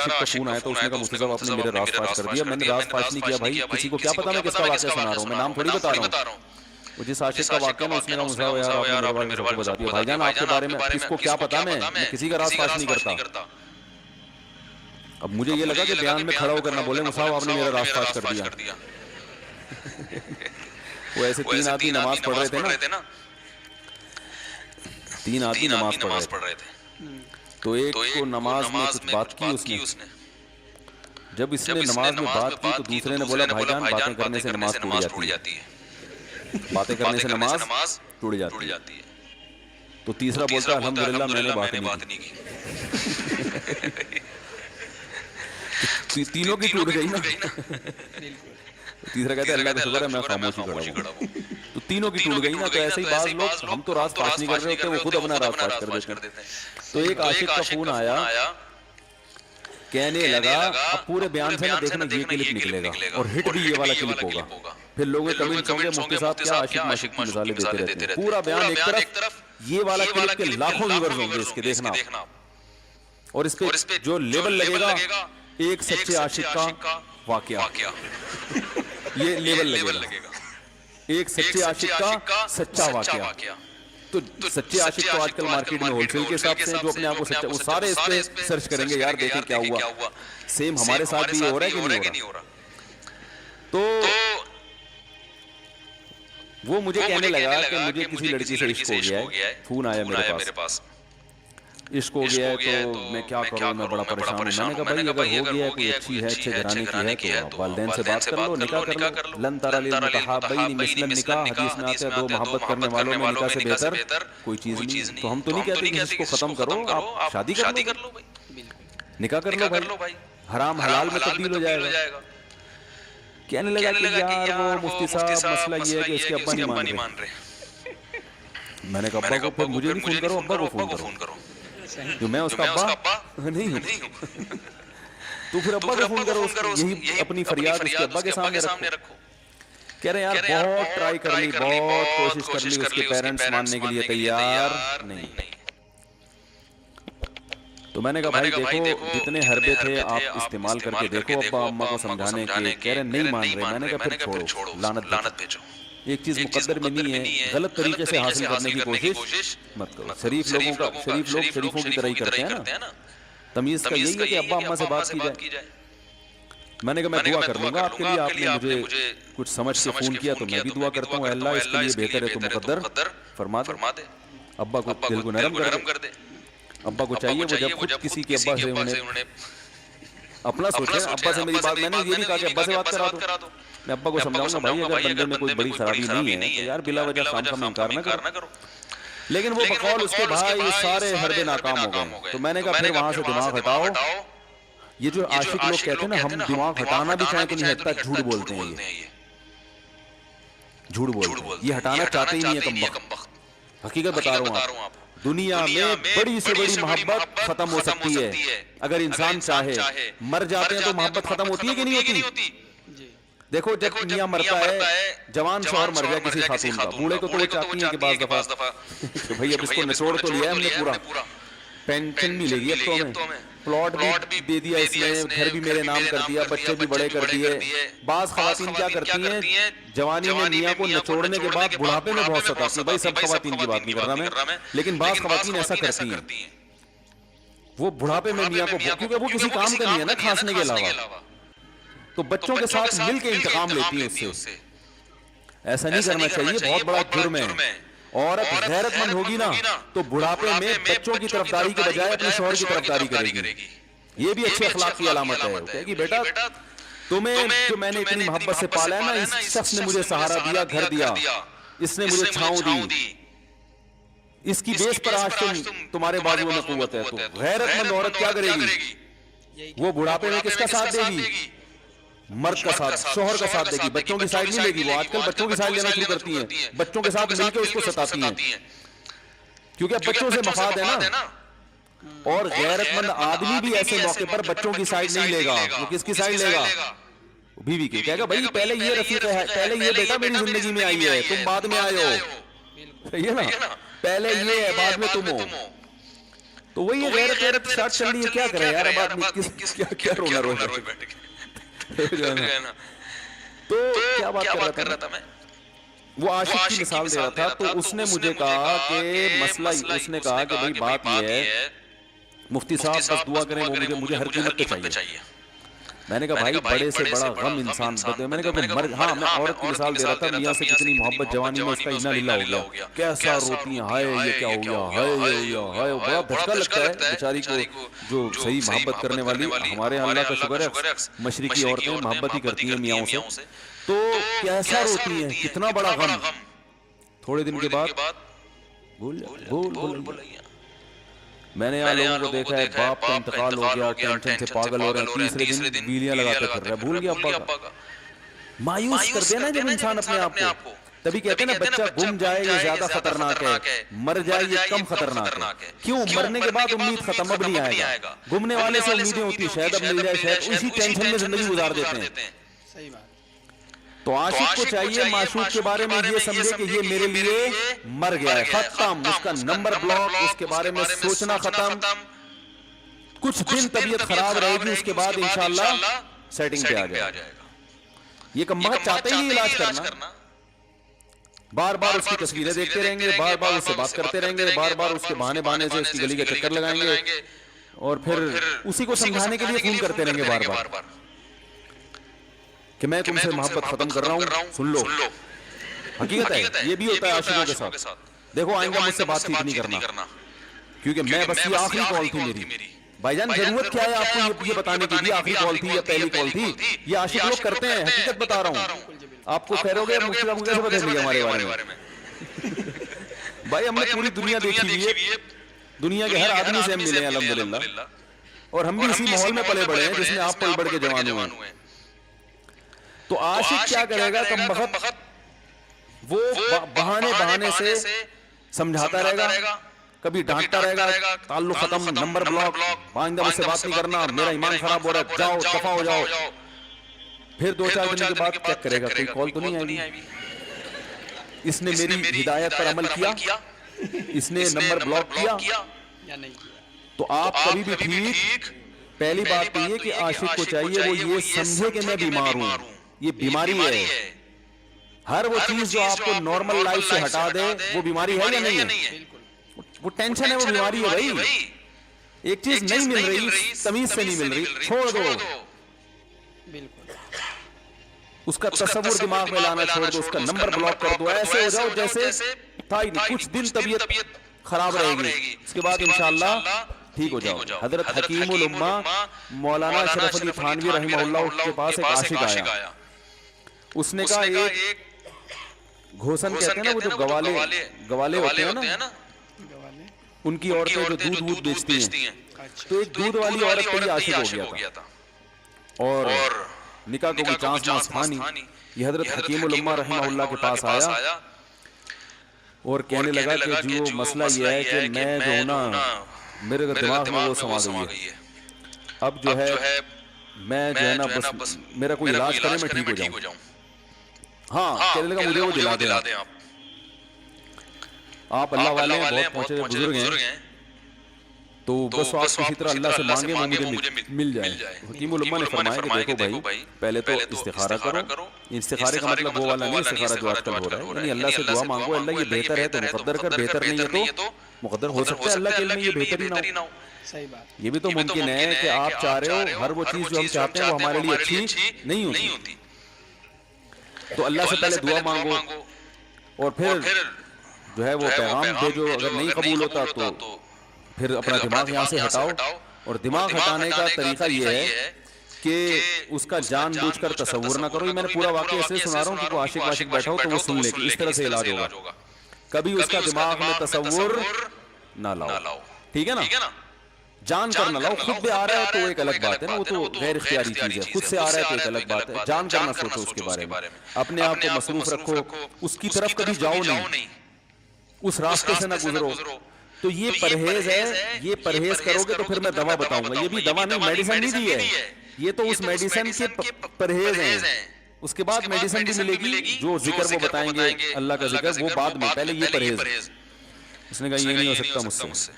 आशिक का फोन आया तो उसने कहा मुफ्ती साहब आपने मेरे राज फाश कर दिया। मैंने राज फाश नहीं किया भाई, किसी को क्या पता मैं किसका वाकया सुना रहा हूँ, मैं नाम थोड़ी बता रहा हूँ। वो जिस आशिक का वाकया ना उसने कहा मुफ्ती साहब यार आपने मेरे बारे में सबको बता दिया। भाईजान आपके बारे में किसको क्या पता, मैं किसी का राज फाश नहीं करता। अब मुझे ये लगा कि बयान में खड़ा होकर ना बोले मुफ्ती साहब आपने मेरा राज फाश कर दिया। वो ऐसे तीन आदमी नमाज पढ़ रहे थे ना, तीन आदमी नमाज पढ़ रहे थे। तो एक को नमाज में कुछ बात की उसने, जब इसने नमाज में बात की तो दूसरे ने बोला भाईजान बातें करने से नमाज टूट जाती है, बातें करने से नमाज टूट जाती है। तो तीसरा बोलता है अल्हम्दुलिल्लाह मैंने बात नहीं की। तीनों की टूट गई ना। तीसरा कहता है अल्लाह का शुक्र है मैं खामोशी खड़ा हूं। तो तीनों की टूट गई ना। तो ऐसे ही बाज लोग, हम तो राज फाश नहीं कर रहे होते, वो खुद अपना राज फाश कर देते हैं। तो एक आशिक का फोन आया, कहने लगा अब पूरे बयान से ना देखना ये क्लिप निकलेगा और हिट भी ये वाला क्लिप होगा। फिर लोगों के कमेंट्स होंगे मुफ्ती साहब क्या आशिक माशिक की मिसालें देते रहते हैं। पूरा बयान एक तरफ, ये वाला क्लिप के लाखों व्यूअर्स होंगे इसके, देखना। और इस पे जो लेबल लगेगा एक सच्चे आशिक का वाकया, ये लेबल लगेगा एक सच्चे आशिक का सच्चा वाकया। तो सच्चे आशिक तो आजकल मार्केट में होलसेल के हिसाब से जो अपने आप को सच्चा, वो सारे इस पे सर्च करेंगे यार देखें क्या हुआ। सेम हमारे साथ भी हो रहा है कि नहीं हो रहा। तो वो मुझे कहने लगा कि मुझे किसी लड़की से इश्क हो गया है, फोन आया मेरे पास, इश्क हो गया है तो मैं क्या करूं, मैं बड़ा परेशान हूं। मैंने कहा भाई अगर हो गया है कोई अच्छी है, अच्छे घराने की है तो वालिदैन से बात कर लो, निकाह कर लो। लन तारा लिल मुतहाबैन मिस्लन निकाह, हदीस में आता है दो मोहब्बत करने वालों में निकाह से बेहतर कोई चीज नहीं। तो हम तो नहीं कहते कि इसको खत्म करो, आप शादी कर लो भाई, निकाह कर लो भाई, हराम हलाल में तब्दील हो जाएगा। कहने लगा कि यार वो मुफ्ती साहब मसला ये है कि उसके अब्बा नहीं मान रहे। मैंने कहा अब्बा को फिर मुझे नहीं फोन करो, अब्बा को फोन करो। जो मैं उसका अब्बा नहीं हूं। तो फिर अब्बा को फोन करो, यही अपनी फरियाद उसके अब्बा के सामने रखो। कह रहे यार बहुत ट्राई कर ली, बहुत कोशिश कर ली, उसके पेरेंट्स मानने के लिए तैयार नहीं। तो मैंने कहा भाई देखो जितने हरबे थे आप इस्तेमाल करके देखो अब्बा अम्मा को समझाने के। कह रहे नहीं मान रहे। मैंने कहा फिर छोड़ो, लानत भेजो। एक चीज मुकद्दर में नहीं है, गलत तरीके से हासिल करने की कोशिश मत करो। शरीफ लोग शरीफों की तरह ही करते हैं ना। तमीज का यही है कि अब्बा अम्मा से बात की जाए। मैंने कहा मैं दुआ कर लूंगा आपके लिए, आपने मुझे कुछ समझ के फोन किया तो मैं भी दुआ करता हूँ अल्लाह इसके लिए बेहतर है तो मुकद्दर फरमा दे। अब्बा को दिल को नरम कर दे। अब्बा को चाहिए वो जब खुद किसी के अब्बा से उन्हें अपना सोचे। अब्बा से मेरी बात, मैंने ये भी कहा कि अब्बा से बात करा दो। मैं अब्बा को समझाऊंगा भाई अगर बंदे में कोई बड़ी खराबी नहीं है तो यार बिला वजह शाम का इनकार ना करो। लेकिन वो बकौल उसके भाई सारे हरबे नाकाम हो गए। तो मैंने कहा फिर वहां से दिमाग हटाओ। ये जो आशिक लोग कहते हैं ना हम दिमाग हटाना भी चाहें तो नहीं हटता, झूठ बोलते हैं ये, झूठ बोलते हैं। ये हटाना चाहते ही नहीं है कमबख्त। हकीकत बता रहा हूं आप, दुनिया में बड़ी से बड़ी मोहब्बत खत्म हो सकती है अगर इंसान चाहे। मर जाते हैं तो मोहब्बत खत्म होती है कि नहीं होती? देखो जब मियां मरता है, जवान शौहर मर गया किसी खातून का, बूढ़े को तो वो चाहती है कि बाज़ दफा तो भाई अब इसको निचोड़ तो लिया हमने पूरा, पेंशन मिलेगी अब तो हमें, प्लॉट भी दे दिया इसने, घर भी मेरे नाम कर दिया, बच्चे भी बड़े कर दिए। बाज़ खवातीन क्या करती हैं, जवानी में मियां को निचोड़ने के बाद बुढ़ापे में बहुत सताती है। भाई सब खवातीन की बात नहीं कर रहा मैं, लेकिन बाज़ खवातीन ऐसा करती हैं, वो बुढ़ापे में मियां को, क्योंकि वो किसी काम का नहीं है ना खांसने के अलावा, तो बच्चों के साथ मिलकर इंतकाम लेती है उससे। ऐसा नहीं करना चाहिए, बहुत बड़ा जुर्म है। औरत गैरतमंद होगी ना तो बुढ़ापे में बच्चों की तरफदारी के बजाय अपने शौहर की तरफदारी करेगी। ये भी अच्छे अखलाक की अलामत है। कहेगी बेटा तुम्हें जो मैंने इतनी मोहब्बत से पाला है ना, इस शख्स ने मुझे सहारा दिया, घर दिया, इसने मुझे छांव दी, इसकी बेस पर आज तुम्हारे बाजुओं में कुव्वत है। तो गैरतमंद औरत क्या करेगी, वो बुढ़ापे में किसका साथ देगी, मर्द का साथ, शौहर का साथ देगी, बच्चों की साइड नहीं लेगी। वो आजकल बच्चों की साइड लेना शुरू करती हैं, बच्चों के साथ मिलकर उसको सताती हैं, क्योंकि अब बच्चों से मफाद है ना। और गैरतमंद आदमी भी ऐसे मौके पर बच्चों की साइड नहीं लेगा। वो किसकी साइड लेगा, बीवी की। कहेगा भाई पहले ये रफीक है, पहले ये बेटा मेरी जिंदगी में आई है, तुम बाद में आए हो, सही है ना, पहले ये है बाद में तुम हो। तो वही गैरत स्टार्ट चल रही है, क्या करें यार, अब आदमी किस क्या रोना बैठ के ना। तो क्या बात कर रहा था मैं, वो आशिक की मिसाल दे रहा था। तो उसने मुझे कहा कि मसला, उसने कहा कि भाई बात ये है मुफ्ती साहब बस दुआ करें, वो मुझे हर कीमत पे चाहिए। मैंने कहा भाई बड़े से बड़ा गम इंसान, मैंने कहा हाँ, मैं औरत की मिसाल दे रहा था, मियाँ से कितनी मोहब्बत जवानी में उसका इन्ना लिल्लाह हो गया, कैसा रोती है, हाय ये क्या हो गया, हाय ये हो गया, हाय। बड़ा धक्का लगता है बेचारी को, जो सही मोहब्बत करने वाली। हमारे अल्लाह का शुक्र है मशरिकी औरतें मोहब्बत ही करती हैं मियाँ से, तो कैसा रोती है, कितना बड़ा गम। थोड़े दिन के बाद भूल मैंने यहाँ लोगों को देखा है, बाप का इंतकाल हो गया, टेंशन से पागल हो रहे हैं, तीसरे दिन बीलियां लगाते फिर रहे, भूल गया अब्बा का। मायूस कर देना जब इंसान अपने आप को। तभी कहते हैं ना, बच्चा गुम जाए ये ज्यादा खतरनाक है, मर जाए ये कम खतरनाक है। क्यों? मरने के बाद उम्मीद खत्म, अब नहीं आएगा। गुमने वाले से उम्मीदें होती, शायद अब मिल जाए, शायद, उसी टेंशन में जिंदगी गुजार देते हैं। सही बात। तो आशिक को चाहिए माशूक के बारे में ये समझे कि ये मेरे लिए मर गया है, खत्म, उसका नंबर ब्लॉक, उसके बारे में सोचना खत्म। कुछ दिन तबीयत खराब रहेगी, उसके बाद इंशाअल्लाह सेटिंग पे आ जाएगा। ये कम्मा चाहते ही इलाज करना, बार बार उसकी तस्वीरें देखते रहेंगे, बार बार उससे बात करते रहेंगे, बार बार उसके बहाने से उसकी गली के चक्कर लगाएंगे, और फिर उसी को समझाने के लिए फोन करते रहेंगे बार बार कि मैं तुमसे मोहब्बत खत्म कर रहा हूं, सुन लो। हकीकत है, ये भी होता है आशिकों के साथ। देखो आइंदा मुझसे बातचीत नहीं करना, क्योंकि मैं बस ये आखिरी कॉल थी मेरी। भाईजान जरूरत क्या है आपको ये बताने की, आखिरी कॉल थी या पहली कॉल थी? ये आशिक लोग करते हैं, हकीकत बता रहा हूँ। आपको कहोगे मुफ्ती साहब कैसे बदल लिया हमारे बारे में। भाई हमने पूरी दुनिया देखी हुई है, दुनिया के हर आदमी से हम मिले हैं अल्हम्दुलिल्लाह, और हम भी इसी माहौल में पले बड़े हैं जिसमें आप पल बढ़ के जवान हुए। तो आशिक क्या करेगा, कम वक्त वो बहाने से समझाता रहेगा, कभी डांटता रहेगा, ताल्लुक खत्म, नंबर ब्लॉक, आइंदा मुझसे बात नहीं करना, मेरा ईमान खराब हो रहा है, जाओ दफा हो जाओ। फिर 2-4 दिन के बाद चेक करेगा, कोई कॉल तो नहीं आई, इसने मेरी हिदायत पर अमल किया, इसने नंबर ब्लॉक किया या नहीं किया। तो आप कभी भी ठीक, पहली बात तो ये कि आशिक को चाहिए वो ये समझे कि मैं बीमार हूं, ये बीमारी है। हर वो चीज जो आपको नॉर्मल लाइफ से हटा दे वो बीमारी है या नहीं है? वो टेंशन है, वो बीमारी है भाई। एक चीज नहीं मिल रही, तमीज से नहीं मिल रही, छोड़ दो, उसका तस्वुर दिमाग में लाना छोड़ दो, उसका नंबर ब्लॉक कर दो, ऐसे हो जाओ जैसे था ही नहीं। कुछ दिन तबीयत खराब रहेगी, उसके बाद इंशाअल्लाह ठीक हो जाओ। हजरत हकीमुल उम्मा मौलाना अशरफ अली थानवी रहमहुल्लाह के पास एक आशिक आया, उसने कहा एक घोसन कहते हैं ना, वो जो गवाले होते हैं ना, उनकी औरतें जो दूध बेचती हैं, तो एक दूध वाली औरत पे आशिक हो गया था, और निकाह को कोई चांस मांस था नहीं। ये हजरत हकीमुल उम्मा रहमहुल्लाह के पास आया और कहने लगा कि जो मसला ये है कि मैं जो हूं ना, मेरे दिमाग में वो समा गई है, अब जो है मैं जो है ना बस मेरा कोई इलाज करे मैं ठीक हो जाऊं। हाँ, कहने लगा मुझे वो दिला दे आप अल्लाह वाले हैं, बहुत पहुंचे बुजुर्ग हैं, तो बस आप किसी तरह अल्लाह से मांगे वो मुझे मिल जाए। हकीमुल उम्मा ने फरमाया कि देखो भाई, पहले तो इस्तिखारा करो। इस्तिखारे का मतलब वो वाला नहीं इस्तिखारा जो आजकल हो रहा है, यानी अल्लाह से दुआ मांगो, अल्लाह ये बेहतर है तो मुकद्दर कर, बेहतर नहीं है तो मुकद्दर हो सकता है अल्लाह के लिए ये बेहतर ही ना हो। सही बात। ये भी तो मुमकिन है कि आप चाह रहे हो हर वो चीज जो हम चाहते हैं वो हमारे लिए अच्छी नहीं होती, तो अल्लाह से पहले दुआ मांगो, और फिर जो है वो पैगाम भेजो। अगर नहीं कबूल होता तो फिर अपना दिमाग यहाँ से हटाओ, और दिमाग हटाने का तरीका ये है कि उसका जानबूझकर तसव्वुर ना करो। ये मैंने पूरा वाकया ऐसे सुना रहा हूँ कि कोई आशिक बैठा हो तो वो सुन ले कि इस तरह से इलाज होगा। कभी उसका दिमाग में तसव्वुर ना लाओ, ठीक है ना, जान कर ना लाओ। खुद भी आ रहा है तो एक अलग बात है ना, वो तो गैर इख्तियारी चीज है, खुद से आ रहा है तो एक अलग बात है। जान कर ना सोचो उसके बारे में, अपने आप को मसरूफ रखो, उसकी तरफ कभी जाओ नहीं, उस रास्ते से ना गुजरो। तो ये परहेज है, ये परहेज करोगे तो फिर मैं दवा बताऊंगा। ये भी दवा नहीं, मेडिसिन नहीं दी है, ये तो उस मेडिसिन के परहेज हैं। उसके बाद मेडिसिन भी मिलेगी, जो जिक्र वो बताएंगे अल्लाह का जिक्र वो बाद में, पहले ये परहेज। उसने कहा ये नहीं हो सकता मुझसे।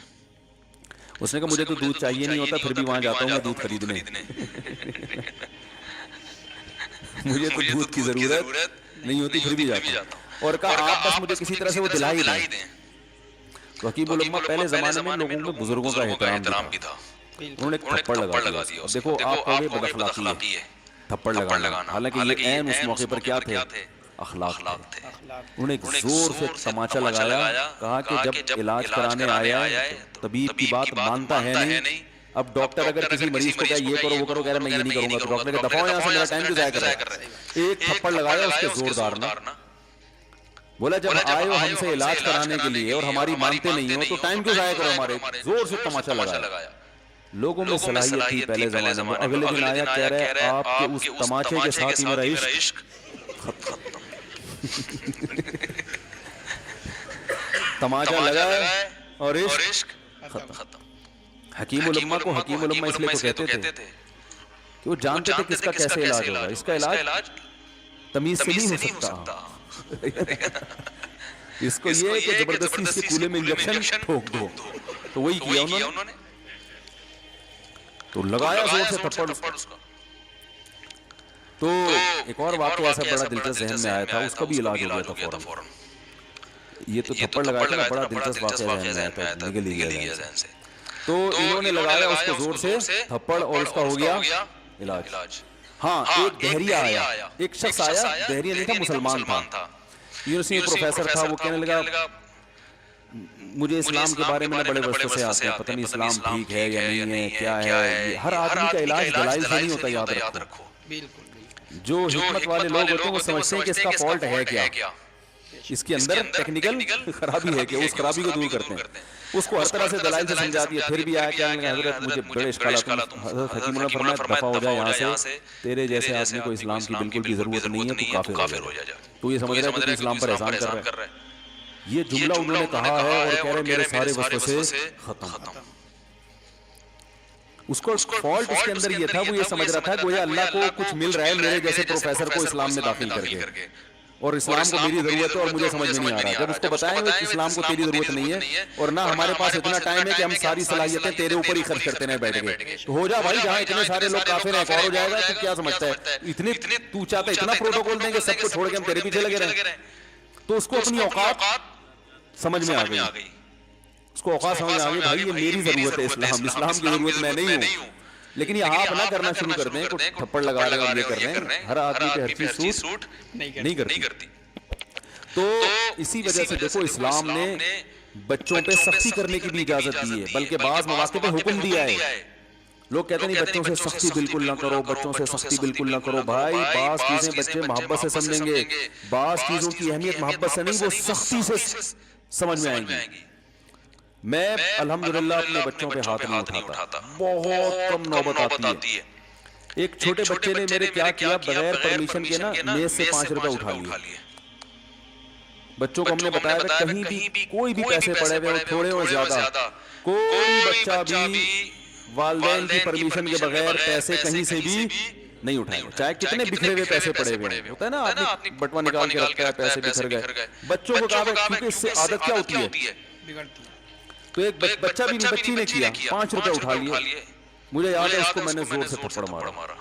उसने कहा मुझे तो दूध चाहिए नहीं होता, फिर भी वहां जाता हूँ मैं दूध खरीदने। मुझे तो दूध की जरूरत नहीं होती, फिर भी जाता हूँ। और कहा आप बस मुझे किसी तरह से वो दिला ही दें। तो हकीमुल उम्मा पहले जमाने में लोगों में बुजुर्गों का एहतराम भी था। उन्होंने थप्पड़ लगा दिया। अब देखो आप कहोगे बदअखलाकी है थप्पड़ लगाना, हालांकि ये ऐन उस मौके पर क्या थे, अखलाक थे। उन्होंने एक जोर से तमाचा लगाया, कहा कि जब इलाज कराने आया है तो तबीब की बात मानता है नहीं। अब डॉक्टर अगर किसी मरीज को क्या ये करो वो करो, कह रहा मैं ये नहीं करूंगा, तो डॉक्टर का दफा हो यहाँ से, मेरा टाइम क्यों जाया कर रहा है। एक थप्पड़ लगाया उसके जोरदार ना, बोला जब आए हो हमसे इलाज कराने के लिए और हमारी मानते नहीं हो तो टाइम क्यों जाया करो हमारे। जोर से तमाचा लगाया। लोगों में सलाहियत थी पहले जमाने में। अगले दिन आया, कह रहा है आपके उस तमाचे के साथ ही मेरा इश्क खत्म। तमाचा लगा और इश्क खत्म। हकीमुल उम्मा को हकीमुल उम्मा इसलिए तो कहते थे कि वो जानते थे किसका कैसे इलाज होगा। इसका इलाज तमीज से नहीं हो सकता। इसको ये है कि जबरदस्ती इसके कूले में इंजेक्शन ठोक दो, तो वही किया उन्होंने। तो लगाया जोर से थप्पड़ उसको। तो एक और वाकया ऐसा बड़ा दिलचस्प जहन में आया था, उसका भी इलाज हो गया था फौरन। ये तो थप्पड़ लगाया था ना, बड़ा दिलचस्प वाकया जहन में आया था, निकल ही गया जहन से। तो इन्होंने लगाया उसको जोर से थप्पड़ और उसका हो गया इलाज। हाँ, एक दहरिया आया, एक शख्स आया, दहरिया नहीं था, मुसलमान था, यूनिवर्सिटी में प्रोफेसर था। वो कहने लगा मुझे इस्लाम के बारे में बड़े वर्षों से आते हैं, पता नहीं इस्लाम ठीक है या नहीं है, क्या है। हर आदमी का इलाज दलाइल से नहीं होता, याद रखो। जो हिकमत वाले लोग होते हैं वो समझते हैं कि इसका फॉल्ट है क्या, इसके अंदर टेक्निकल खराबी है क्या, उस खराबी को दूर करते हैं। उसको हर तरह से दलाइल से समझा दिया, फिर भी आया क्या हजरत मुझे बड़े इश्कालात। हजरत हकीम ने फरमाया दफा हो जाए यहाँ से, तेरे जैसे आदमी को इस्लाम की बिल्कुल भी जरूरत नहीं है, तू काफिर हो जा। तो ये समझ रहा है कि तू इस्लाम पर एहसान कर रहा है। ये जुमला उन्होंने कहा है और कह रहे मेरे सारे वसवसे खत्म। उसको फॉल्ट उसके अंदर ये था, वो ये समझ रहा था गोया अल्लाह को कुछ मिल रहा है मेरे जैसे प्रोफेसर को इस्लाम में दाखिल करके, और इस्लाम को मेरी जरूरत है और मुझे समझ में नहीं आ रहा। जब उसको बताएंगे कि इस्लाम को तेरी जरूरत नहीं है और ना हमारे पास इतना टाइम है कि हम सारी सलाहियतें तेरे ऊपर ही खर्च करते रहे बैठ गए, तो हो जा भाई, जहाँ इतने सारे लोग काफिर हैं और हो जाएगा। तू क्या समझता है इतने, तू चाहता है इतना प्रोटोकॉल देंगे सबको छोड़ के हम तेरे पीछे लगे रहे। तो उसको अपनी औकात समझ में आ गई, उसको औकात समझ में आ गई, भाई ये मेरी जरूरत है, इस्लाम की जरूरत मैं नहीं हूँ। लेकिन ये आप ना करना शुरू कर दें, कुछ थप्पड़ लगा रहे हैं और ये कर रहे हैं, हर आदमी पे हर चीज सूट नहीं करती। तो इसी वजह से देखो इस्लाम ने बच्चों पे सख्ती करने की भी इजाजत दी है, बल्कि बाज़ मौके पे हुक्म दिया है। लोग कहते नहीं बच्चों से सख्ती बिल्कुल ना करो, बच्चों से सख्ती बिल्कुल ना करो। भाई बाज़ चीजें बच्चे मोहब्बत से समझेंगे, बाज़ चीजों की अहमियत मोहब्बत से नहीं, वो सख्ती से समझ में आएंगी। मैं अल्हम्दुलिल्लाह अपने बच्चों पे हाथ नहीं उठाता, बहुत कम नौबत आती है। एक छोटे बच्चे ने मेरे क्या किया, बगैर परमिशन के ना मेज से 5 रुपए उठा लिए। बच्चों को हमने बताया था कहीं भी कोई भी पैसे पड़े हुए थोड़े और ज्यादा, कोई बच्चा भी वालिदैन की परमिशन के बगैर पैसे कहीं से भी नहीं उठाएंगे, चाहे कितने बिखरे हुए पैसे पड़े हुए। होता है ना आदमी बटवा निकाल के रखता है, पैसे बिखर गए। बच्चों को कहा क्योंकि इससे आदत क्या होती है, तो एक बच्चा भी नहीं, बच्ची ने किया, 5 रुपए उठा लिए। मुझे याद है उसको मैंने जोर से थप्पड़ मारा।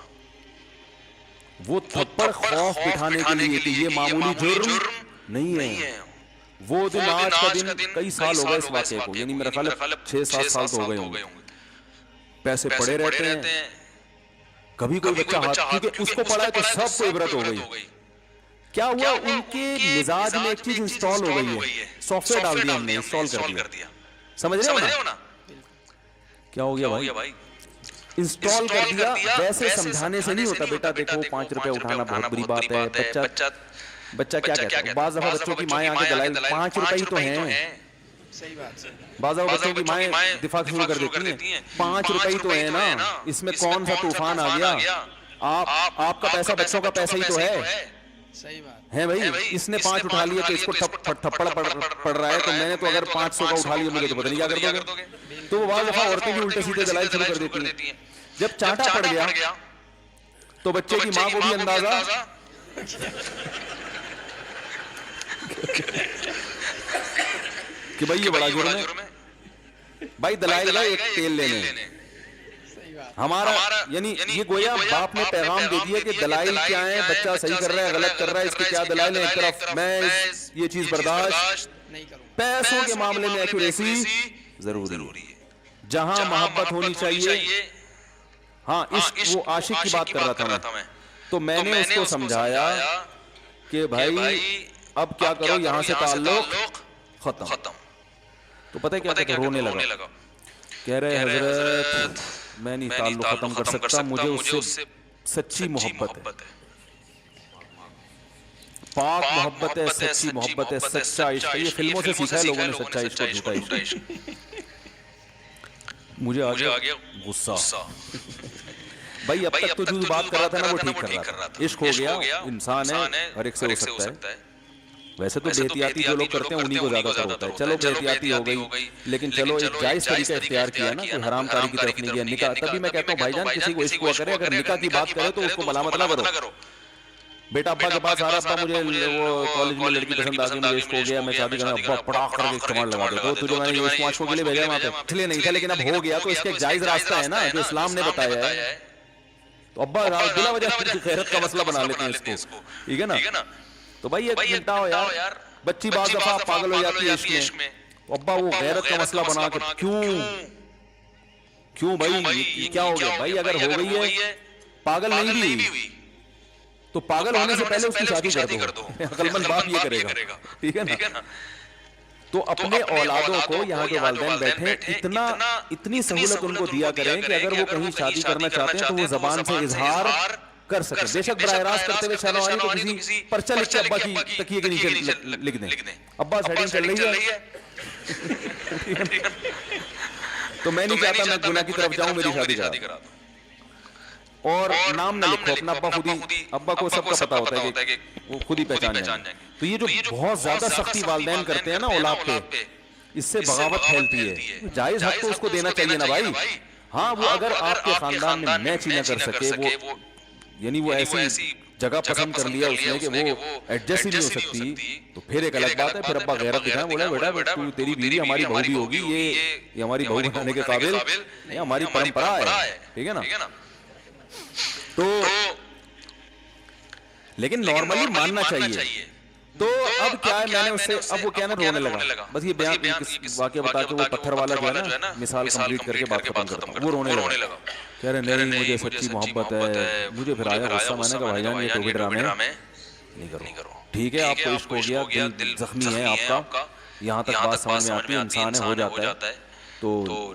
वो थप्पड़ खौफ बिठाने के लिए कि ये मामूली जुर्म नहीं है। वो दिन आज का दिन कई साल हो गए इस वाक़े को, यानी मेरा ख्याल है 6-7 साल तो हो गए होंगे। पैसे पड़े रहते हैं, कभी कोई बच्चा हाथ, क्योंकि उसको पड़ा है तो सबको इबरत हो गई। क्या हुआ, उनके मिजाज में एक चीज इंस्टॉल हो गई है, सॉफ्टवेयर डाल दिया हमने, इंस्टॉल कर दिया। समझ रहे हो ना क्या हो गया भाई, इंस्टॉल कर दिया। वैसे समझाने से नहीं होता, बेटा देखो 5 रुपए उठाना बहुत बुरी बात है। बच्चा क्या कहता है, बाज़ दफा बच्चों की माएं आके दलाइल 5 रुपए ही तो हैं, सही बात है। बाज़ दफा बच्चों की माएं दिफा शुरू कर देती हैं, 5 रुपए ही तो है ना, इसमें कौन सा तूफान आ गया। आपका पैसा बच्चों का पैसा ही तो है। सही बात है भाई, इसने 5 उठा लिया तो इसको थप्पड़ पड़ रहा है, तो मैंने तो अगर 500 का उठा लिया मुझे तो पता नहीं क्या कर दोगे। तो वो बाज़ दफा औरतें भी उल्टे सीधे दलाइल शुरू कर देती हैं। जब चांटा पड़ गया तो बच्चे की माँ को भी अंदाजा कि भाई ये बड़ा जुर्म है। भाई दलाइल गए एक तेल लेने, सही बात। हमारा यानी ये गोया बाप ने पैगाम दे दिया कि दलाइल क्या है, बच्चा सही कर रहा है गलत कर रहा है, इसके क्या दलाइल है, एक तरफ मैं ये चीज बर्दाश्त नहीं करूँगा। पैसों के मामले में एक्यूरेसी जरूरी है, जहां मोहब्बत होनी चाहिए। हाँ, वो आशिक की बात कर रहा था मैं, तो मैंने उसको समझाया कि भाई अब क्या करो, यहां से ताल्लुक खत्म। तो पता है क्या कहते, रोने लगा, कह रहे हजरत मैं नहीं ताल्लुक खत्म कर सकता, मुझे उससे सच्ची मोहब्बत है, पाक मोहब्बत है, सच्ची मोहब्बत है, सच्चा इश्क। ये फिल्मों से सीखा है लोगों ने, सच्चा इश्क और झूठा इश्क। मुझे आ गया गुस्सा। भाई अब तक तो जो बात कर रहा था ना वो ठीक कर रहा था, इश्क हो गया, इंसान है, हर एक से हो सकता है। वैसे तो बेहतियाती जो लोग करते हैं उन्हीं को ज्यादातर होता है, चलो बेहतियाती हो गई, लेकिन चलो एक जायज तरीका इख्तियार किया ना, कोई हरामकारी की तरफ नहीं गया। निकाह, तभी मैं कहता हूँ भाईजान किसी को इश्क हुआ करे, अगर निकाह की बात करे तो उसको मलामत ना करो। बेटा अब्बा के पास आ रहा, अब्बा मुझे वो कॉलेज में लड़की पसंद आ गई, मुझे इश्क हो गया, मैं शादी करना, अब्बा पटाख करके इस्तेमाल लगा देता, तो तुझे मैंने इश्क माशकों के लिए भेजा वहां पे, इसलिए नहीं था, लेकिन अब हो गया तो इसका एक जायज रास्ता है ना जो इस्लाम ने बताया है। तो अब्बा बिला वजह खैरत का मसला बना लेते हैं इसको, ठीक है ना। तो भाई एक मिनट आओ यार, बच्ची बात दफा पागल हो जाती है इश्क में, तो अब्बा वो गैरत का मसला बना के क्यों भाई क्या हो गया भाई, अगर हो गई है पागल नहीं भी हुई तो पागल होने से पहले उसकी शादी कर दो। अकलमंद बाप ये करेगा, ठीक है ना। तो अपने औलादों को, यहाँ जो वालिदैन बैठे, इतनी सहूलत उनको दिया करें कि अगर वो कहीं शादी करना चाहते हैं तो वो जबान से इजहार कर सके। बेशक बराह रास्त करते हुए शहनवाजी को किसी पर्चा लिख के अब्बा की तकिए के नीचे लिख दें, अब्बा सेटिंग चल रही है। तो मैं नहीं चाहता मैं गुनाह की तरफ जाऊं, मेरी शादी करा दो। और नाम न लिखो अपना, अब्बा को सबका पता होता है कि वो खुद ही पहचान जाएंगे। तो ये जो बहुत ज्यादा सख्ती वालिदैन करते हैं ना औलाद पे, इससे बगावत फैलती है। जायज हक तो उसको देना चाहिए ना भाई। हाँ, वो अगर आपके खानदान में मैच ही ना कर सके, वो यानी वो ऐसी जगह पसंद कर लिया उसने कि वो एडजस्ट ही नहीं हो सकती, तो फिर एक अलग बात है। फिर अब्बा गैरत दिखाएं, बोले बेटा तू, तेरी बीवी हमारी बहू भी होगी, ये हमारी बहू बनाने के काबिल, ये हमारी परंपरा है, ठीक है ना। तो लेकिन नॉर्मली मानना चाहिए। तो अब क्या है, मैंने उससे, अब वो क्या ना रोने लगा, बस ये बयान वाकया बता के वो पत्थर वाला जो है ना मिसाल कंप्लीट करके बात खत्म करता हूं। वो रोने लगा, कह रहे नहीं मुझे सच्ची मोहब्बत है। मुझे फिर आया गुस्सा, मैंने कहा भाईजान ये टोपी ड्रामे नहीं करो, ठीक है आपको इश्क हो गया, दिल जख्मी है आपका, यहाँ तक बात समझ में आती है, इंसान है, हो जाता है, तो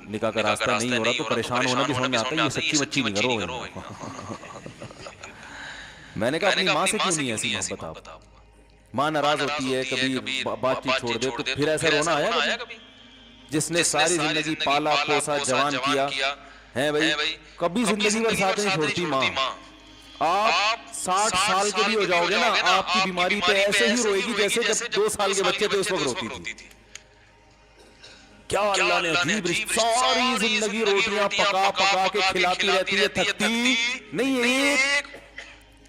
निकाह का रास्ता नहीं हो रहा तो परेशान होना भी समझ में आता है, ये सच्ची बच्ची नहीं करो। मैंने कहा अपनी माँ से क्यों नहीं ऐसी मोहब्बत, आप माँ नाराज होती है, कभी बातचीत छोड़ दे, तो फिर ऐसा रोना आया कभी? जिसने सारी जिंदगी पाला पोसा जवान किया है भाई, कभी जिंदगी भर साथ नहीं छोड़ती माँ। आप 60 साल के भी हो जाओगे ना, आपकी बीमारी पे ऐसे ही रोएगी जैसे जब 2 साल के बच्चे थे उस वक्त रोती थी। क्या अल्लाह ने अजीब रिश्ता, सारी जिंदगी रोटियां पका के खिलाती रहती है, थकती नहीं है,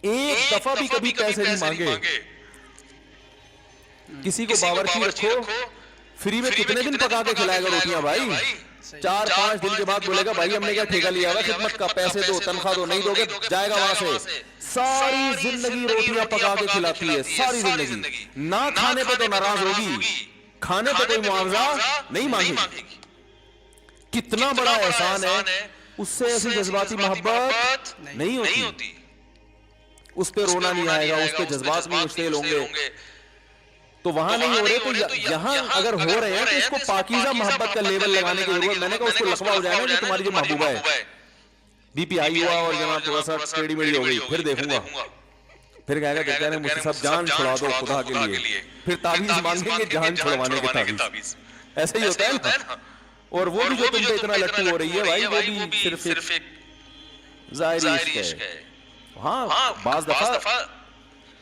एक दफा भी कभी पैसे नहीं मांगे। किसी को बावर्ची रखो, फ्री में कितने दिन पका के खिलाएगा रोटियां भाई? 4-5 दिन के बाद बोलेगा भाई हमने क्या ठेका लिया हुआ खिदमत का, पैसे दो, तनख्वाह दो, नहीं दोगे जाएगा वहां से। सारी जिंदगी रोटियां पका के खिलाती है, सारी जिंदगी। ना खाने पे तो नाराज होगी, खाने पे कोई मुआवजा नहीं मांगेगी। कितना बड़ा एहसान है, उससे ऐसी जज्बाती मोहब्बत नहीं होती। उस पे रोना नहीं आएगा, उस पे जज्बात नहीं मुश्तिल होंगे। तो वहां नहीं हो रहे, तो यहां अगर हो रहे हैं तो इसको पाकीज़ा मोहब्बत का लेवल लगाने की जरूरत। मैंने कहा उसको लकवा हो जाएगा जो तुम्हारी जो महबूबा है, बीपी हाई हुआ और जनाब थोड़ा सा टेढ़ी मेढ़ी हो गई, फिर देखूंगा, फिर कहेगा कहते हैं मुझसे सब जान छुड़ा दो खुदा के लिए, फिर ताबीज मांगेंगे जान छुड़वाने के ताबीज। ऐसे ही होता है ना। और वो भी जो तुम पे इतना लट्टू हो रही है भाई, वो भी सिर्फ एक ज़ाहिरी इश्क है। हाँ, बाज़ दफा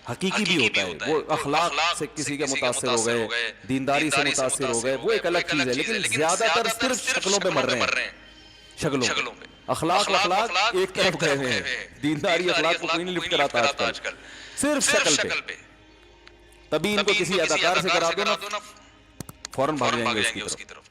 हकीकी भी होता है, वो अखलाक से किसी के मुतासिर हो गए, दीनदारी से मुतासिर हो गए, वो एक अलग चीज है। लेकिन ज्यादातर सिर्फ शक्लों पे मर रहे हैं, शक्लों पे। अखलाक एक तरफ गए हैं, दीनदारी अखलाक को कोई नहीं लिफ्ट कराता आजकल, सिर्फ शक्ल पे। तभी इनको किसी अदाकार से करा दो ना, फौरन भाग जाएंगे उसकी तरफ।